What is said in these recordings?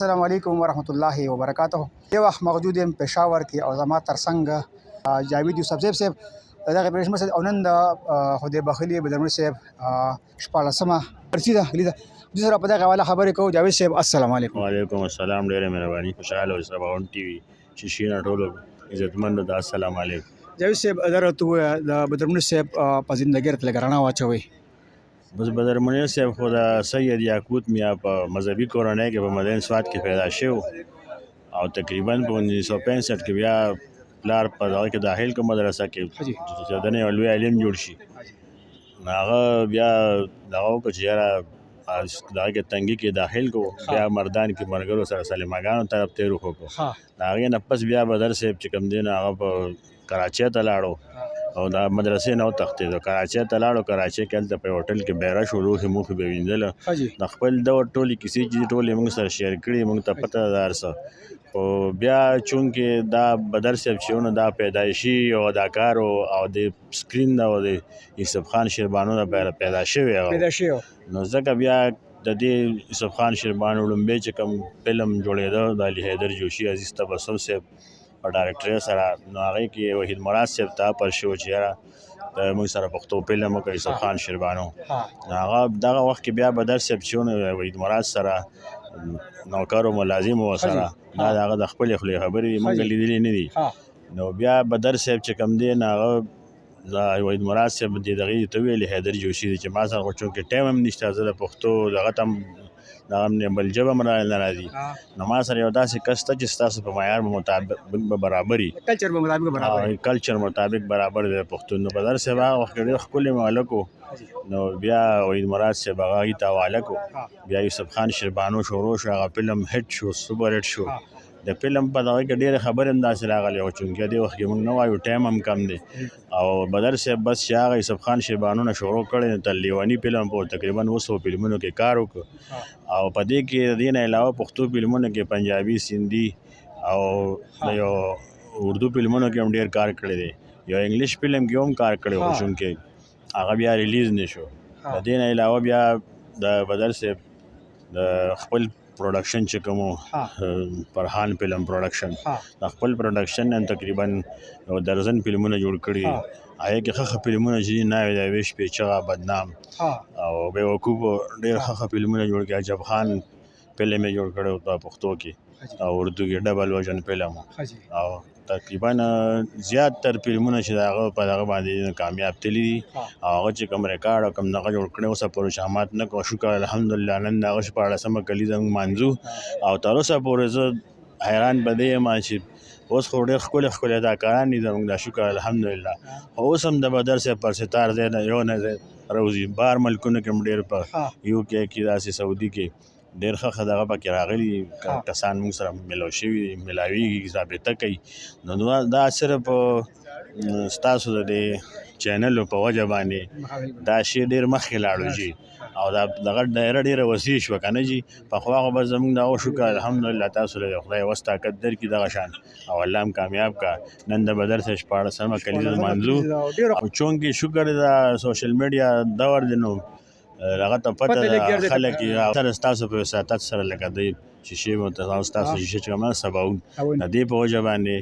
السلام علیکم ورحمۃ اللہ وبرکاتہ. یو وخت موجود یم پېښور کې او زما ترڅنګ جاوید یوسف زیب صاحب دغه پېشمش او نن د خدای بخلي بدرمن صاحب شپاړسمه برسي ده لیده د سره په دغه حواله خبرې کوو. جاوید صاحب السلام علیکم. وعلیکم السلام. ډېره مهرباني. خوشحاله اوسه. باون ټي وي شیشینه ټولو عزتمندو ته السلام علیکم. جاوید صاحب درته ووایه د بدرمن صاحب په زندګۍ راته لږ رڼا واچوئ. بس بدرمنیر صاحب خو د سید یاقوت میا په مذهبي کورنۍ کې په مدین سوات کې پیدا شو او تقریبا په 1965 کې بیا پلار په دغه کې داخل کوم مدرسه کې چې د نه لوی علم جوړ شي هغه بیا دغه کو چې یاره دغه کې تنګي کې داخل کو بیا مردان کې مرګرو سره سلیماګانو طرف ته روخ کو هغه نه پس بیا بدر صاحب چې کوم دین هغه په کراچۍ ته لاړو او دا مدرسې نو تختې د کراچۍ ته لاړو. کراچۍ کې هلته په هوټل کې بیره شو لوښې موښې به وینځله د خپل دور ټولې کیسې چې ټولې موږ سره شیر کړي موږ ته پته ده هر څه خو بیا چونکې دا بدر صاحب چې ونه دا پیدایشي او اداکار او د سکرین او د یوسف خان شیربانو نه پیدا شوی نو ځکه بیا د دې یوسف خان شیربانو لومبی چې کوم فلم جوړېده د علي حیدر جوشي عزیز تبسم صاحب په ډایرکټر سره نو هغې کې وحید مراد صاحب ته پر شو چې یاره د موږ سره پښتو فلم وکړه یوسف خان شیربانو هغه دغه وخت کې بیا بدر صاحب چې وحید مراد سره نوکر او ملازم ورسره دا د هغه د خپلې خولې خبرې موږ لیدلې نه دي نو بیا بدر صاحب چې کوم دی نو هغه د وحید مراد صاحب دې دغې ته ویلې حیدر جوشي چې ما سره خو چونکې ټایم هم نشته زه د پښتو دغه ته هم دغه هم بل ژبه هم نه راځي نو ما سره یو داسې کس ته چې ستاسو په معیار مطابق به برابر وي کلچر مطابق برابر دی پښتون. نو بدر صاحب هغه وخت ډېر ښکلی مهلک و نو بیا وحید مراد صاحب هغه هغې ته حواله کړو. بیا یوسف خان شیربانو شروع شو هغه فلم هټ شو سوپر هټ شو. د فلم په دغه کې ډېرې خبرې هم داسې راغلې وه چونکې دې وخت کې موږ نه وایو ټایم هم کم دی او بدر صاحب بس چې هغه یوسف خان شیربانو نه شروع کړی نو تر لیوني فلم په تقریبا 200 فلمونو کې کار وکړو او په دې کې د دې نه علاوه پښتو فلمونو کې پنجابي سندي او د یو اردو فلمونو کې هم ډېر کار کړی دی. یو انګلیش فلم کې هم کار کړی و چونکې هغه بیا ریلیز نه شو. د دې نه علاوه بیا د بدر صاحب د خپل پروډکشن چې کوم فرحان فلم پروډکشن د خپل پروډکشن نن تقریبا یو درزن فلمونه جوړ کړي هغې کې ښه فلمونه چې ناوې د یوې شپې چغه بدنام او بیوقوف ډېر ښه فلمونه جوړ کړي. عجب خان فلم یې جوړ کړی په پښتو کې او اردو کې ډبل وژن فلم او تقریبا زیات تر فلمونه چې د هغه په دغه باندې کامیاب تللي دي او هغه چې کوم ریکارډ او کوم دغه جوړ کړی اوسه پورې شامات نه کوو. شکر الحمدلله نن د هغه 14مه کلیزه موږ مانځو او تر اوسه پورې زه حیران به دی یم چې اوس خو ډېر ښکلي ښکلي اداکاران دي زموږ دا شکر الحمدلله خو اوس هم د بدر صاحب پر ستار ځای نه یو نه روزي بار ملکونو کې هم ډېر په یو کې داسې سعودي کې ډېر ښه دغه پکې راغلي کسان موږ سره ملو شوي ملاویږي رابطه کوي نو دا صرف ستاسو د دې چینلو په وجه باندې دا شی ډېر مخکې لاړو جي او دا دغه دایره ډېره وسیع شوه که نه جي پخوا خو به زموږ دغه شکر الحمدلله تاسو له خدای وس طاقت درکړي دغه شان او الله هم کامیاب کا. نن د بدر صاحب 14مه کلیزه لمانځو او چونکې شکر د سوشل میډیا دور دی نو هغه ته پته ده خلک یې سره ستاسو په وساطت سره لکه دی شیشې ورته ستاسو شیشې چې کوم سباون د دې په وجه باندې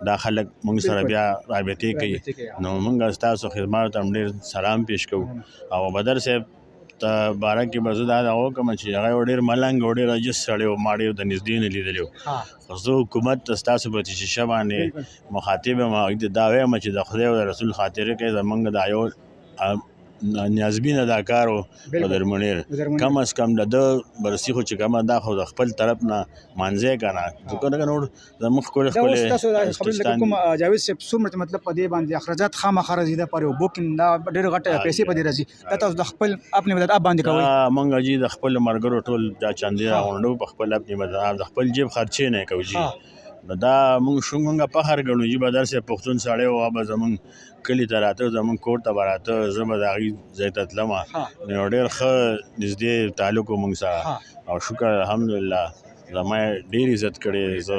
دا خلک موږ سره بیا رابطې کوي نو موږ ستاسو خدمات ته هم ډېر سلام پیش کوو او بدر صاحب ته باره کې به زه دا دغه وکړم چې هغه یو ډېر ملنګ او ډېر عجز سړی و ما ډېر د نږدې نه لیدلی و خو زه حکومت ته ستاسو په شیشه باندې مخاطب یم هغوی ته دا وایم چې د خدای او د رسول خاطرې کوي زموږ دا یو نیازبین اداکار و بدر منیر کم از کم د ده برسي خو چې کومه دا خو د خپل طرف نه مانځی که نه ځکه نور زموږ ښکلې ښکلې جاوید صاحب څومره مطلب په دې باندې اخراجات خامخا راځي دا پر یو بوکینګ دا ډېرې غټې پیسې په دې راځي دا تاسو د خپل اپنې مدد اپ باندې کوئ؟ موږ جي د خپلو ملګرو ټول دا چندې راغونډو په خپل اپنې مدد د خپل جیب خرچې نه کوو جي نو دا موږ فخر ګڼو چې بدر صاحب پښتون سړی و به زموږ کلي ته راته زموږ کور ته به راته زه به د هغې ځای ته تلمه نو یو ډېر ښه نږدې تعلق و موږ سره او شکر الحمدلله زما یې ډېر عزت کړی زه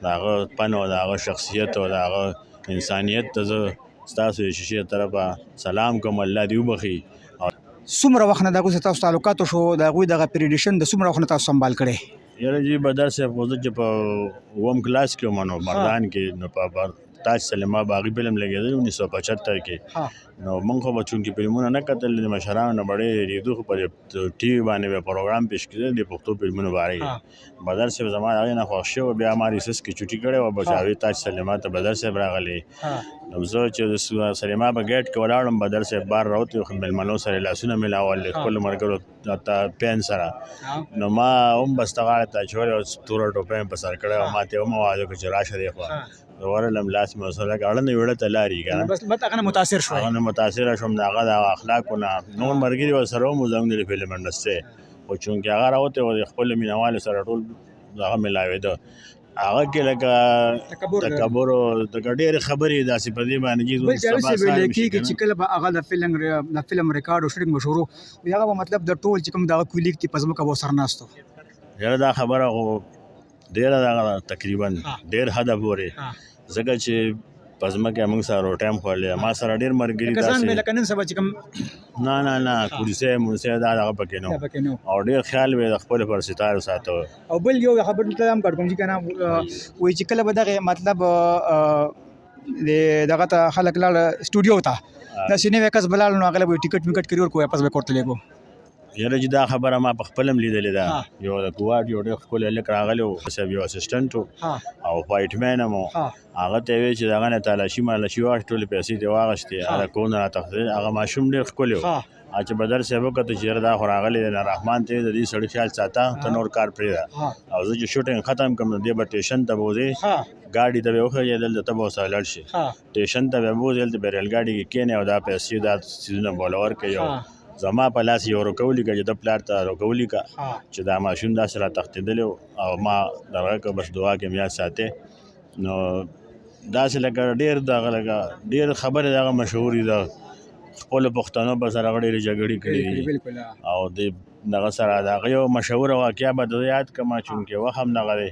د هغه فن او د هغه شخصیت او د هغه انسانیت ته زه ستاسو د شیشې طرفه سلام کوم الله دې وبخي. څومره وخت نه د هغوی سره تاسو تعلقاتو شو د هغوی دغه پریډیشن د څومره وخت نه تاسو سنبال کړی؟ یاره جی بدر صاحب خو زه چې په اووم کلاس کې وم نو مردان کې نو په تاج سلیما باغي فلم لګېدل 1975 کې نو موږ خو به چونکې فلمونه نه کتل د مشرانو نه بړې ریدو خو په ټي وي باندې به پروګرام پیش کېدل د پښتو فلمونو باره بدر صاحب زما هغې نه خوښ شوی بیا ما ریسس کې چوټي کړې وه بس هغې تاج سلیما ته بدر صاحب راغلی نو زه چې د سلیما په ګیټ کې ولاړم بدر صاحب بار راوتې خو مېلمنو سره لاسونه مې لاول خپلو ملګرو ته پین سره نو ما هم بس ته غاړه ته اچولې وه توره ټوپۍ مې په سر کړې وه ما ته یې هم وواده کړه چې راشه دې خوا زه ورغلم لاس مې ورسره کړ اړه نه ویړه ته لارې که بس هغه نه متاثر شوی هغه نه متاثره شوم د هغه د اخلاقو نه نور ملګري ورسره وم زموږ د فلم انډسټرۍ خو چونکې هغه راوتی و د خپلو مینهوالو سره ټول هغه میلاوېده هغه کې لکه تکبر او دغه ډېرې خبرې داسې په دې باندې بل جاوید صاحب ویل کېږي چې کله به هغه د فلم ریکارډ او شوټینګ به شروع وي هغه به مطلب د ټول چې کوم دغه کولیګ دي په ځمکه به ورسره ناست و یاره دا خبره خو ډېره دغه تقریبا ډېر حده پورې ځکه چې په ځمکه موږ سره روټۍ هم خوړلې ما سره ډېر ملګري داسې لکه نن سبا چې کوم نه کورسۍ مورسۍ دا دغه پکې نه او ډېر خیال مې د خپلو پر ستارو ساته او بل یو خبر دلته هم ګډ کوم چې که نه وایي چې کله به دغه مطلب دغه ته خلک لاړه سټوډیو ته داسې نوی کس به لاړ نو هغه له به ټکټ وکټ کړي ورکړو واپس به یې کور ته لېږو یاره چې دا خبره ما په خپل هم لیدلې ده یو د کوواټ یو ډېر ښکلی هلک راغلی و صاحب یو اسسټنټ و او وایټ مین هم و هغه ته یې ویل چې د هغه نه تالاشي مالاشي واخېستې ټولې پیسې ترې واخېستې هغه کورونه راتښتېدل هغه ماشوم ډېر ښکلی و چې بدر صاحب وکتل چې یاره دا خو راغلی دی رحمان ته یې د دې سړي خیال ساته ته نور کار پرېږده او زه چې شوټینګ ختم کړم نو دې به ټېشن ته به وځې ګاډي ته به یې وښیې دلته ته به ورسره لاړ شي ټېشن ته به یې بوځې دلته به ریل ګاډي کې کښېنې او دا پیسې دا څیزونه به له ورکوي او زما په لاس یو روکولي که چې د پلار ته روکولي که چې دا ماشوم داسې راتښتېدلی او ما دغه که بس دعا کې مې یاد ساتې نو داسې لکه ډېر دغه لکه ډېر خبرې دغه مشهورې ده خپلو پښتنو په سره هغه ډېرې جګړې کړي دي او د دغه سره د هغه یو مشهوره واقعه به د یاد کړم چونکې وخت هم دغه دی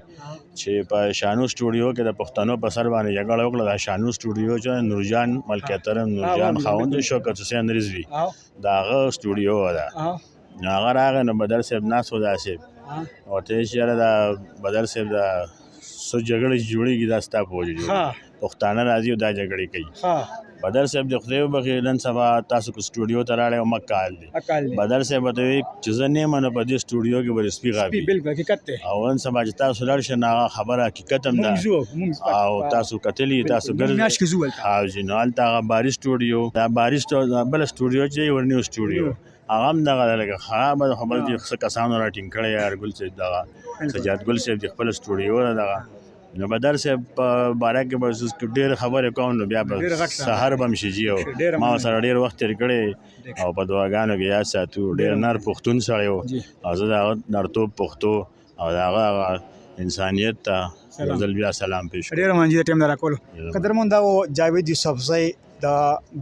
چې په شانو سټوډیو کې د پښتنو په سر باندې جګړه وکړه دا شانو سټوډیو چې نورجان ملکیترم نورجان خاوند شوکت حسین رضوي د هغه سټوډیو ده نو هغه راغی نو بدر صاحب ناست و داسې ورته یې چې یاره دا بدر صاحب دا څه جګړې چې جوړېږي دا ستا په وجه جوړېږي پښتانه راځي او دا جګړې کوي بدر صاحب د خدای وبخښي نن سبا تاسو کو سټوډیو ته راغلی او مک کال دی بدر صاحب ورته وایي چې زه نه یم نو په دې سټوډیو کې به سپي غاپي بالکل حقیقت دی او نن سبا چې تاسو لاړ شئ نو هغه خبره حقیقت هم ده او تاسو کتلي تاسو میاشت کې ځو هلته او جي نو هلته هغه باري سټوډیو دا باري بله سټوډیو چې دی ورنیو سټوډیو هغه هم دغه لکه خرابه ده خو بل دې څه کسانو راټینګ کړی یارګل صاحب دغه سجاد ګل صاحب د خپله سټوډیو ده دغه نو بدر صاحب په باره کې به ډېرې خبرې کوم نو بیا به سهار به م شي جي او ما ورسره ډېر وخت تېر کړی او په دعاګانو کې یاد ساتو ډېر نر پښتون سړی و او زه د هغه نرتوب پښتو او د هغه انسانیت ته یو ځل بیا سلام پیش کړم ډېره مننه د ټایم نه راکولو قدرمن دا و جاوید یوسفزی د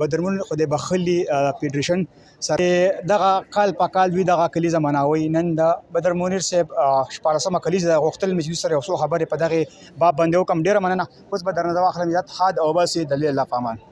بدرمون خدای بخښلي فیډریشن سره دغه کال په کال وي دغه کلیزه مناوي نن د بدر منیر صاحب 14مه کلیزه غوښتل مجلس سره یو څو خبرې په دغه باب باندې وکم ډېره مننه اوس به درنه واخلم یاد حاد او باسي دلیل الله پامان